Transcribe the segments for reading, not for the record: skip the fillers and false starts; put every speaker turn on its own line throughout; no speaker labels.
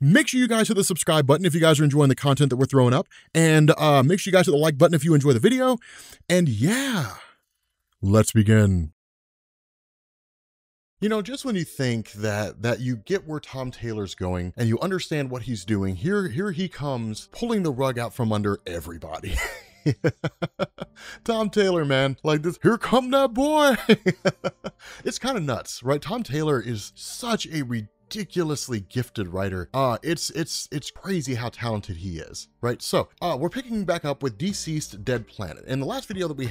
Make sure you guys hit the subscribe button if you guys are enjoying the content that we're throwing up. And make sure you guys hit the like button if you enjoy the video. And yeah, let's begin. You know, just when you think that you get where Tom Taylor's going and you understand what he's doing, here he comes pulling the rug out from under everybody. Tom Taylor, man, like this, here come that boy. It's kind of nuts, right? Tom Taylor is such a ridiculously gifted writer. It's crazy how talented he is, right? So we're picking back up with DCeased Dead Planet. In the last video that we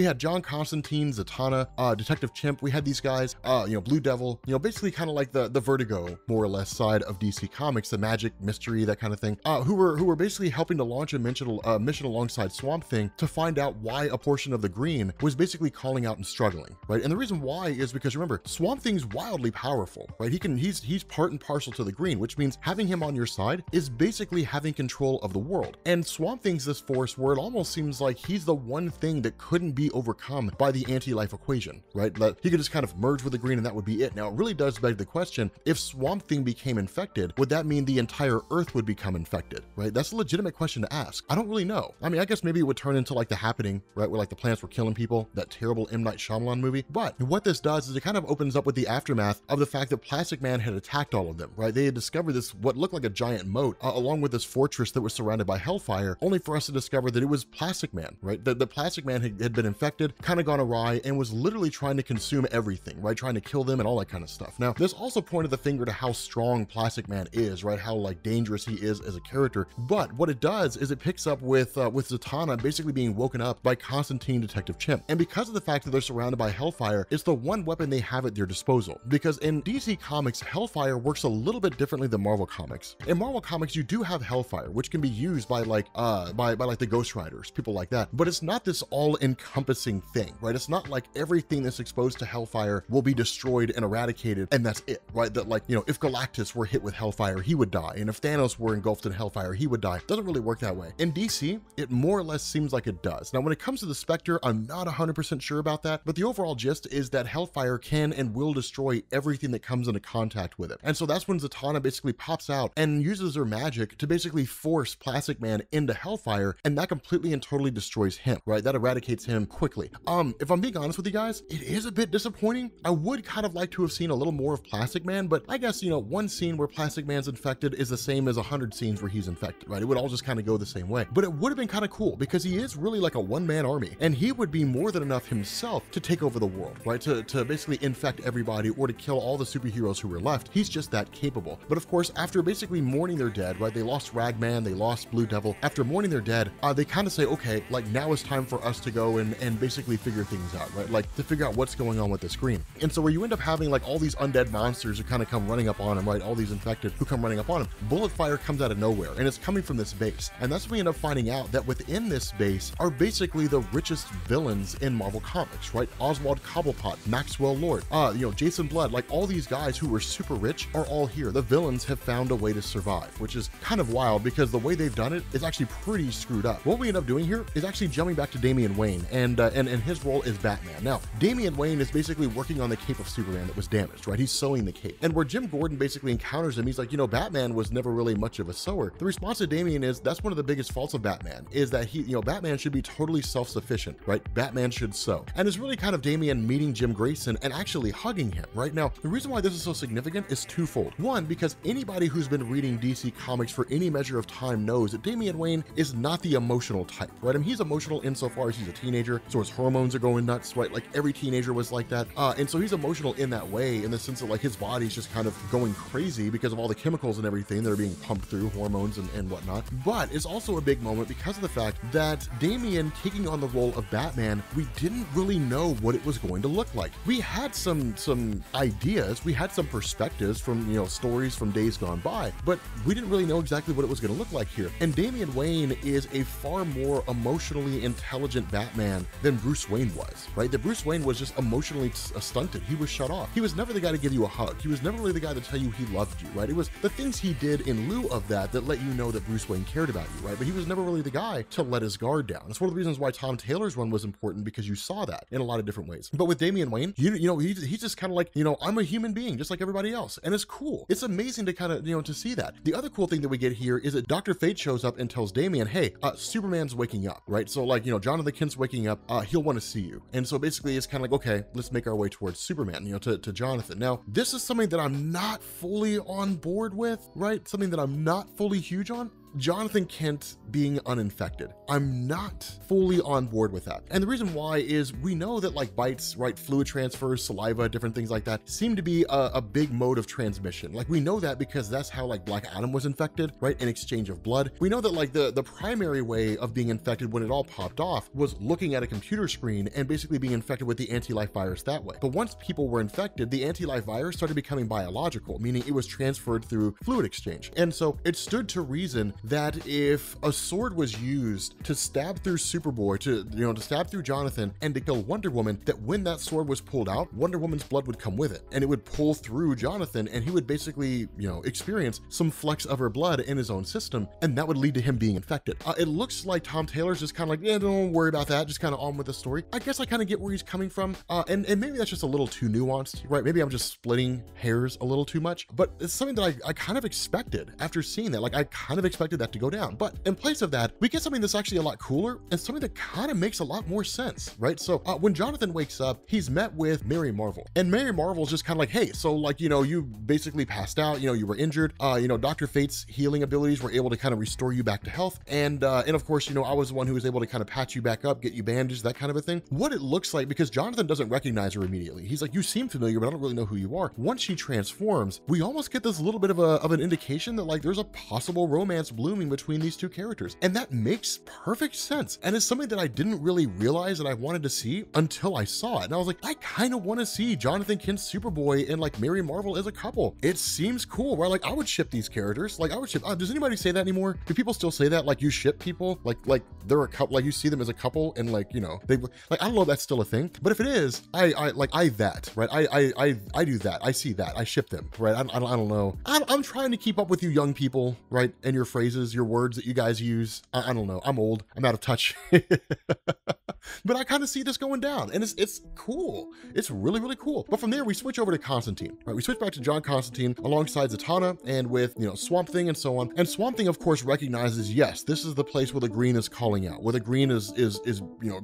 had John Constantine, Zatanna, Detective Chimp. We had these guys, Blue Devil, basically kind of like the Vertigo, more or less, side of DC Comics, the magic, mystery, that kind of thing, who were basically helping to launch a mission alongside Swamp Thing to find out why a portion of the Green was basically calling out and struggling, right? And the reason why is because, remember, Swamp Thing's wildly powerful, right? He's part and parcel to the Green, which means having him on your side is basically having control of the world. And Swamp Thing's this force where it almost seems like he's the one thing that couldn't be overcome by the anti-life equation, right? That he could just kind of merge with the Green and that would be it. Now, it really does beg the question, if Swamp Thing became infected, would that mean the entire Earth would become infected, right? That's a legitimate question to ask. I don't really know. I mean, I guess maybe it would turn into like The Happening, right? Where like the plants were killing people, that terrible M. Night Shyamalan movie. But what this does is it kind of opens up with the aftermath of the fact that Plastic Man had attacked all of them, right? They had discovered this, what looked like a giant moat, along with this fortress that was surrounded by hellfire, only for us to discover that it was Plastic Man, right? The Plastic Man had been infected, kind of gone awry, and was literally trying to consume everything, right? Trying to kill them and all that kind of stuff. Now, this also pointed the finger to how strong Plastic Man is, right? How like dangerous he is as a character. But what it does is it picks up with Zatanna basically being woken up by Constantine, Detective Chimp. And because of the fact that they're surrounded by hellfire, it's the one weapon they have at their disposal. Because in DC Comics, hellfire works a little bit differently than Marvel Comics. In Marvel Comics, you do have hellfire, which can be used by like the Ghost Riders, people like that. But it's not this all-encompassing thing, right? It's not like everything that's exposed to hellfire will be destroyed and eradicated, and that's it, right? That like, if Galactus were hit with hellfire, he would die. And if Thanos were engulfed in hellfire, he would die. It doesn't really work that way. In DC, it more or less seems like it does. Now, when it comes to the Spectre, I'm not 100% sure about that, but the overall gist is that hellfire can and will destroy everything that comes into contact with it. And so that's when Zatanna basically pops out and uses her magic to basically force Plastic Man into hellfire, and that completely and totally destroys him, right? That eradicates him quickly. If I'm being honest with you guys, it is a bit disappointing. I would kind of like to have seen a little more of Plastic Man, but I guess, one scene where Plastic Man's infected is the same as 100 scenes where he's infected, right? It would all just kind of go the same way. But it would have been kind of cool because he is really like a one-man army, and he would be more than enough himself to take over the world, right? To basically infect everybody or to kill all the superheroes who were left. He's just that capable. But of course, after basically mourning their dead, right? They lost Ragman, they lost Blue Devil. After mourning their dead, they kind of say, okay, like now it's time for us to go and basically figure things out, right? Like to figure out what's going on with the Green. And so where you end up having like all these undead monsters who kind of come running up on him, right? All these infected who come running up on him. Bullet fire comes out of nowhere, and it's coming from this base. And that's when we end up finding out that within this base are basically the richest villains in Marvel Comics, right? Oswald Cobblepot, Maxwell Lord, Jason Blood, like all these guys who were super rich are all here. The villains have found a way to survive, which is kind of wild because the way they've done it is actually pretty screwed up. What we end up doing here is actually jumping back to Damian Wayne and his role as Batman. Now, Damian Wayne is basically working on the cape of Superman that was damaged, right? He's sewing the cape. And where Jim Gordon basically encounters him, he's like, Batman was never really much of a sewer. The response to Damian is that's one of the biggest faults of Batman is that Batman should be totally self-sufficient, right? Batman should sew. And it's really kind of Damian meeting Jim Grayson and actually hugging him, right? Now, the reason why this is so significant is twofold. One, because anybody who's been reading DC Comics for any measure of time knows that Damian Wayne is not the emotional type, right? I mean, he's emotional insofar as he's a teenager, so his hormones are going nuts, right? Like every teenager was like that. And so he's emotional in that way, in the sense that like his body's just kind of going crazy because of all the chemicals and everything that are being pumped through, hormones and whatnot. But it's also a big moment because of the fact that Damian taking on the role of Batman, we didn't really know what it was going to look like. We had some ideas, we had some perspectives from, stories from days gone by, but we didn't really know exactly what it was going to look like here. And Damian Wayne is a far more emotionally intelligent Batman than Bruce Wayne was, right? That Bruce Wayne was just emotionally stunted. He was shut off. He was never the guy to give you a hug. He was never really the guy to tell you he loved you, right? It was the things he did in lieu of that let you know that Bruce Wayne cared about you, right? But he was never really the guy to let his guard down. That's one of the reasons why Tom Taylor's run was important, because you saw that in a lot of different ways. But with Damian Wayne, he's just kind of like, I'm a human being just like everybody else. else. And it's cool. It's amazing to kind of, to see that. The other cool thing that we get here is that Dr. Fate shows up and tells Damian, hey, Superman's waking up, right? So like, Jonathan Kent's waking up, he'll want to see you. And so basically it's kind of like, okay, let's make our way towards Superman, to Jonathan. Now, this is something that I'm not fully on board with, right? Something that I'm not fully huge on. Jonathan Kent being uninfected. I'm not fully on board with that. And the reason why is we know that like bites, right, fluid transfers, saliva, different things like that seem to be a big mode of transmission. Like we know that because that's how like Black Adam was infected, right, in exchange of blood. We know that like the primary way of being infected when it all popped off was looking at a computer screen and basically being infected with the anti-life virus that way. But once people were infected, the anti-life virus started becoming biological, meaning it was transferred through fluid exchange. And so it stood to reason that if a sword was used to stab through Superboy, to stab through Jonathan and to kill Wonder Woman, that when that sword was pulled out, Wonder Woman's blood would come with it and it would pull through Jonathan and he would basically, experience some flecks of her blood in his own system, and that would lead to him being infected. It looks like Tom Taylor's just kind of like, yeah, don't worry about that, just kind of on with the story. I guess I kind of get where he's coming from, and maybe that's just a little too nuanced, right? Maybe I'm just splitting hairs a little too much, but it's something that I kind of expected after seeing that. Like I kind of expected that to go down, but in place of that, we get something that's actually a lot cooler and something that kind of makes a lot more sense, right? So when Jonathan wakes up, he's met with Mary Marvel, and Mary Marvel's just kind of like, hey, so like, you basically passed out, you were injured, Dr. Fate's healing abilities were able to kind of restore you back to health, and of course, I was the one who was able to kind of patch you back up, get you bandaged, that kind of a thing. What it looks like, because Jonathan doesn't recognize her immediately, he's like, you seem familiar, but I don't really know who you are. Once she transforms, we almost get this little bit of an indication that like there's a possible romance blooming between these two characters, and that makes perfect sense, and it's something that I didn't really realize that I wanted to see until I saw it. And I was like, I kind of want to see Jonathan Kent's Superboy and like Mary Marvel as a couple. It seems cool, right? Like I would ship these characters. Like I would ship, does anybody say that anymore? Do people still say that? Like you ship people, like they're a couple, like you see them as a couple, and like, they like, I don't know if that's still a thing, but if it is, I that, right? I do that. I see that. I ship them, right? I don't know. I'm trying to keep up with you young people, right? And your phrases, your words that you guys use. I don't know. I'm old. I'm out of touch. But I kind of see this going down, and it's cool. It's really, really cool. But from there, we switch over to Constantine, right? We switch back to John Constantine alongside Zatanna and with, Swamp Thing and so on. And Swamp Thing, of course, recognizes, yes, this is the place where the Green is calling out, where the Green is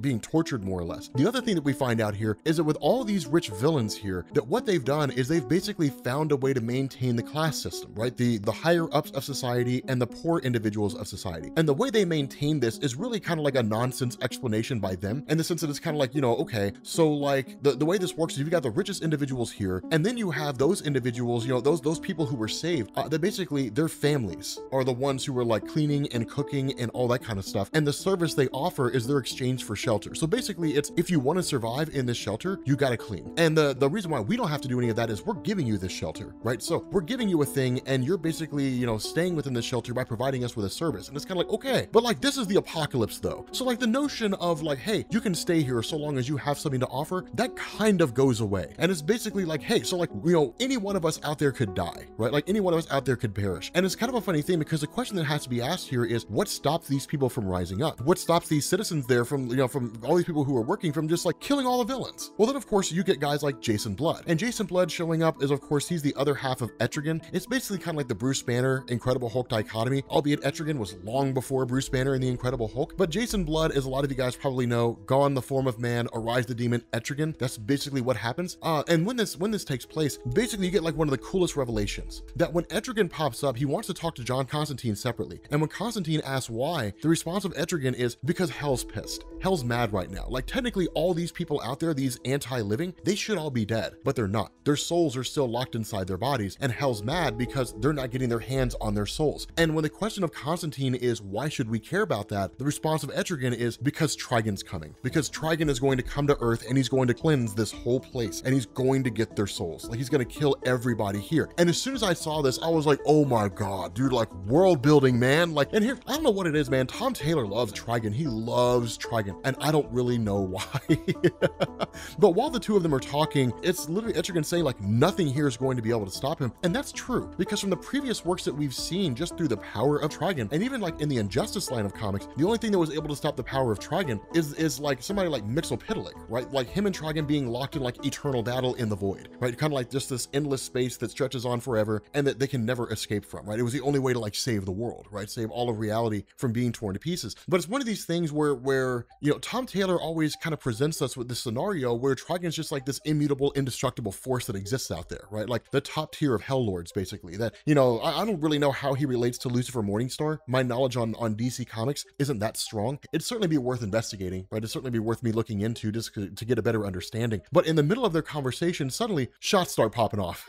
being tortured more or less. The other thing that we find out here is that with all these rich villains here, that what they've done is they've basically found a way to maintain the class system, right? The higher ups of society and the poor individuals of society. And the way they maintain this is really kind of like a nonsense explanation by them, in the sense that it's kind of like, okay, so like the way this works is you've got the richest individuals here, and then you have those individuals, those people who were saved, that basically their families are the ones who were like cleaning and cooking and all that kind of stuff, and the service they offer is their exchange for shelter. So basically it's, if you want to survive in this shelter, you got to clean. And the reason why we don't have to do any of that is we're giving you this shelter, right? So we're giving you a thing, and you're basically, staying within this shelter by providing us with a service. And it's kind of like, okay, but like this is the apocalypse though. So like the notion of like, hey, you can stay here so long as you have something to offer, that kind of goes away. And it's basically like, hey, so like, any one of us out there could die, right? Like any one of us out there could perish. And it's kind of a funny thing, because the question that has to be asked here is, what stops these people from rising up? What stops these citizens there from, from all these people who are working from just like killing all the villains? Well, then of course you get guys like Jason Blood. And Jason Blood showing up is, of course, he's the other half of Etrigan. It's basically kind of like the Bruce Banner Incredible Hulk dichotomy, albeit Etrigan was long before Bruce Banner and the Incredible Hulk. But Jason Blood, as a lot of you guys probably know, gone the form of man, arise the demon, Etrigan. That's basically what happens. And when this takes place, basically you get like one of the coolest revelations, that when Etrigan pops up, he wants to talk to John Constantine separately. And when Constantine asks why, the response of Etrigan is, because Hell's pissed. Hell's mad right now. Like technically all these people out there, these anti-living, they should all be dead, but they're not. Their souls are still locked inside their bodies, and Hell's mad because they're not getting their hands on their souls. And when the question of Constantine is, why should we care about that? The response of Etrigan is, because Trigon's coming. Because Trigon is going to come to Earth, and he's going to cleanse this whole place, and he's going to get their souls. Like he's going to kill everybody here. And as soon as I saw this, I was like, oh my God, dude, like world building, man. Like, and here, I don't know what it is, man. Tom Taylor loves Trigon. He loves Trigon, and I don't really know why. But while the two of them are talking, it's literally Etrigan saying like nothing here is going to be able to stop him. And that's true, because from the previous works that we've seen, just through the power of Trigon, and even like in the Injustice line of comics, the only thing that was able to stop the power of Trigon is is like somebody like Mixolydic, right? Like him and Trigon being locked in like eternal battle in the void, right? Kind of like just this endless space that stretches on forever and that they can never escape from, right? It was the only way to like save the world, right? Save all of reality from being torn to pieces. But it's one of these things where you know, Tom Taylor always kind of presents us with this scenario where Trigon's just like this immutable, indestructible force that exists out there, right? Like the top tier of Hell Lords, basically. That, you know, I don't really know how he relates to Lucifer Morningstar. My knowledge on DC Comics isn't that strong. It'd certainly be worth investigating, right? It'd certainly be worth me looking into just to get a better understanding. But in the middle of their conversation, suddenly shots start popping off.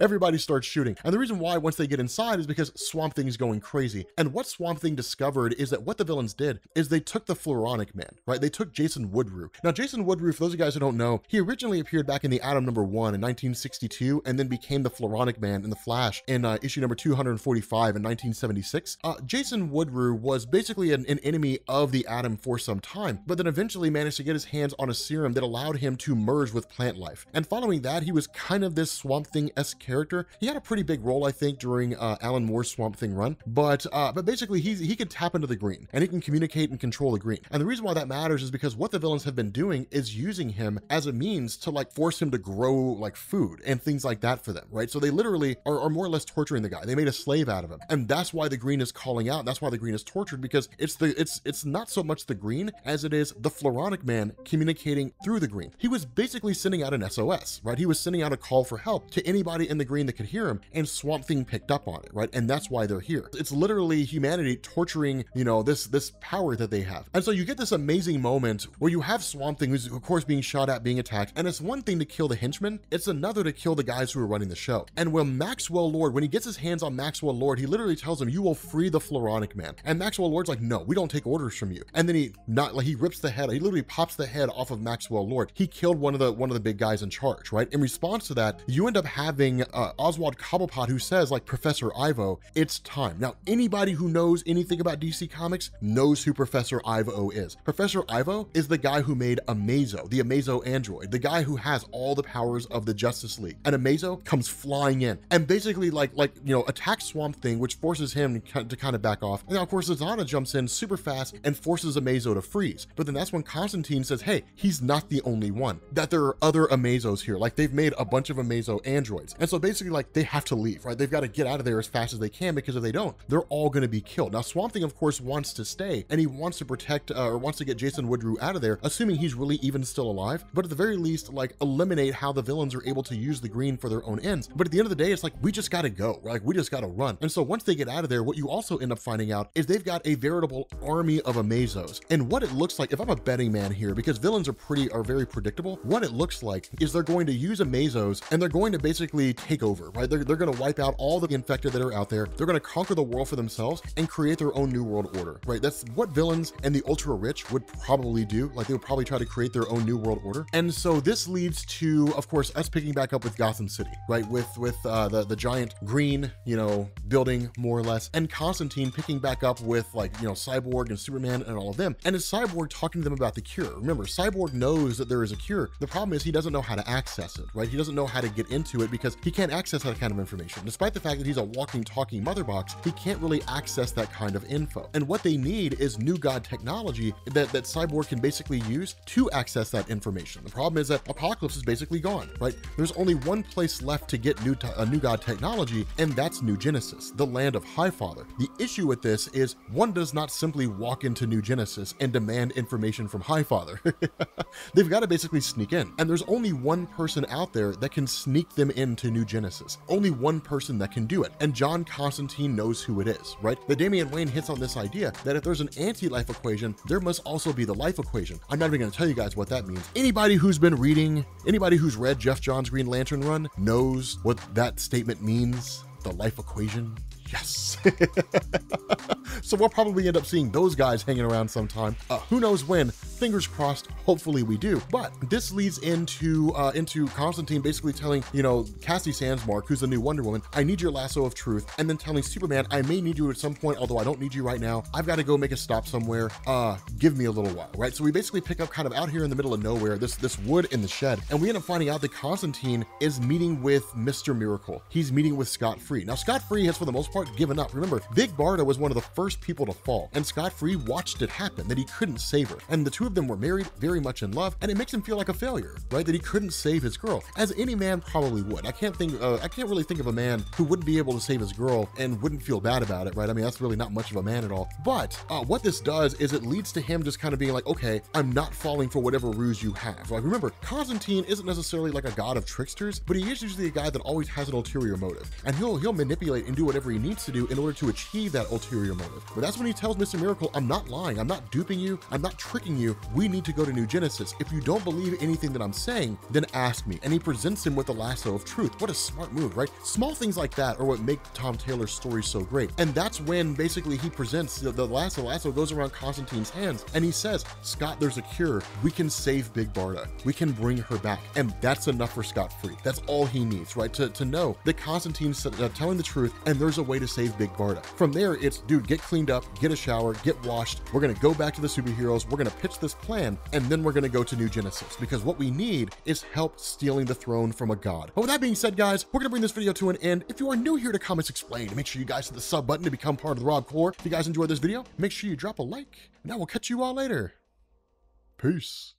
Everybody starts shooting. And the reason why once they get inside is because Swamp Thing is going crazy. And what Swamp Thing discovered is that what the villains did is they took the Floronic Man, right? They took Jason Woodruff. Now, Jason Woodruff, for those of you guys who don't know, he originally appeared back in the Atom #1 in 1962 and then became the Floronic Man in the Flash in issue number 245 in 1976. Jason Woodruff was basically an enemy of the Atom for some time, but then eventually managed to get his hands on a serum that allowed him to merge with plant life. And following that, he was kind of this Swamp Thing-esque character. He had a pretty big role, I think, during Alan Moore's Swamp Thing run, but basically he could tap into the green and he can communicate and control the green. And the reason why that matters is because what the villains have been doing is using him as a means to like force him to grow like food and things like that for them, right? So they literally are more or less torturing the guy. They made a slave out of him. And that's why the green is calling out. And that's why the green is tortured, because it's not so much the green as it is the Floronic Man communicating through the green. He was basically sending out an SOS, right? He was sending out a call for help to anybody in the green that could hear him, and Swamp Thing picked up on it, right? And that's why they're here. It's literally humanity torturing, you know, this power that they have. And so you get this amazing moment where you have Swamp Thing, who's of course being shot at, being attacked, and it's one thing to kill the henchmen, it's another to kill the guys who are running the show. And when Maxwell Lord, when he gets his hands on Maxwell Lord, he literally tells him, "You will free the Floronic Man." And Maxwell Lord's like, "No, we don't take orders from you." And then he rips the head, he literally pops the head off of Maxwell Lord. He killed one of the big guys in charge, right? In response to that, you end up having Oswald Cobblepot, who says, like, "Professor Ivo, it's time." Now, anybody who knows anything about DC Comics knows who Professor Ivo is. Professor Ivo is the guy who made Amazo, the Amazo android, the guy who has all the powers of the Justice League. And Amazo comes flying in and basically attacks Swamp Thing, which forces him to kind of back off. And now, of course, Zatanna jumps in super fast and forces Amazo to freeze. But then that's when Constantine says, "Hey, he's not the only one, that there are other Amazos here. Like, they've made a bunch of Amazo androids." And so basically, like, they have to leave, right? They've got to get out of there as fast as they can, because if they don't, they're all going to be killed. Now, Swamp Thing, of course, wants to stay, and he wants to protect or wants to get Jason Woodruff out of there, assuming he's really even still alive, but at the very least, like, eliminate how the villains are able to use the green for their own ends. But at the end of the day, it's like, we just got to go, like, we just got to run. And so once they get out of there, what you also end up finding out is they've got a veritable army of Amazos. And what it looks like, if I'm a betting man here, because villains are very predictable, what it looks like is they're going to use Amazos and they're going to basically take over, right? They're going to wipe out all the infected that are out there. They're going to conquer the world for themselves and create their own new world order, right? That's what villains and the ultra rich would probably do. Like, they would probably try to create their own new world order. And so this leads to, of course, us picking back up with Gotham City, right? With the giant green, you know, building more or less, and Constantine picking back up with, like, you know, Cyborg and Superman and all of them. And it's Cyborg talking to them about the cure. Remember, Cyborg knows that there is a cure. The problem is he doesn't know how to access it, right? He doesn't know how to get into it because he can't access that kind of information. Despite the fact that he's a walking, talking mother box, he can't really access that kind of info. And what they need is new god technology that Cyborg can basically use to access that information. The problem is that Apocalypse is basically gone, right? There's only one place left to get new god technology, and that's New Genesis, the land of Highfather. The issue with this is one does not simply walk into New Genesis and demand information from Highfather. They've got to basically sneak in, and there's only one person out there that can sneak them into New Genesis. Only one person that can do it, and John Constantine knows who it is, right? The Damian Wayne hits on this idea that if there's an anti-life equation, there must also be the life equation. I'm not even going to tell you guys what that means. Anybody who's read Jeff John's Green Lantern run knows what that statement means. The life equation. Yes. So we'll probably end up seeing those guys hanging around sometime. Who knows when? Fingers crossed. Hopefully we do. But this leads into Constantine basically telling, you know, Cassie Sandsmark, who's the new Wonder Woman, "I need your lasso of truth," and then telling Superman, "I may need you at some point, although I don't need you right now. I've got to go make a stop somewhere. Give me a little while," right? So we basically pick up kind of out here in the middle of nowhere, this wood in the shed, and we end up finding out that Constantine is meeting with Mr. Miracle. He's meeting with Scott Free. Now, Scott Free has, for the most part, given up. Remember, Big Barda was one of the first first people to fall, and Scott Free watched it happen, that he couldn't save her. And the two of them were married, very much in love, and it makes him feel like a failure, right? That he couldn't save his girl, as any man probably would. I can't really think of a man who wouldn't be able to save his girl and wouldn't feel bad about it, right? I mean, that's really not much of a man at all. But what this does is it leads to him just kind of being like, okay, I'm not falling for whatever ruse you have. Like, remember, Constantine isn't necessarily like a god of tricksters, but he is usually a guy that always has an ulterior motive, and he'll manipulate and do whatever he needs to do in order to achieve that ulterior motive. But that's when he tells Mr. Miracle, I'm not lying, I'm not duping you, I'm not tricking you, we need to go to New Genesis. If you don't believe anything that I'm saying, then ask me. And he presents him with the lasso of truth. What a smart move, right? Small things like that are what make Tom Taylor's story so great. And that's when basically he presents the lasso. The lasso goes around Constantine's hands, and he says, Scott, there's a cure. We can save Big Barda. We can bring her back. And that's enough for Scott Free. That's all he needs, right? To know that Constantine's telling the truth, and there's a way to save Big Barda. From there, it's, dude, get cleaned up, get a shower, get washed. We're gonna go back to the superheroes. We're gonna pitch this plan, and then we're gonna go to New Genesis, because what we need is help stealing the throne from a god. But with that being said, guys, we're gonna bring this video to an end. If you are new here to Comics Explained, make sure you guys hit the sub button to become part of the Rob Corps. If you guys enjoyed this video, make sure you drop a like, and I will catch you all later. Peace.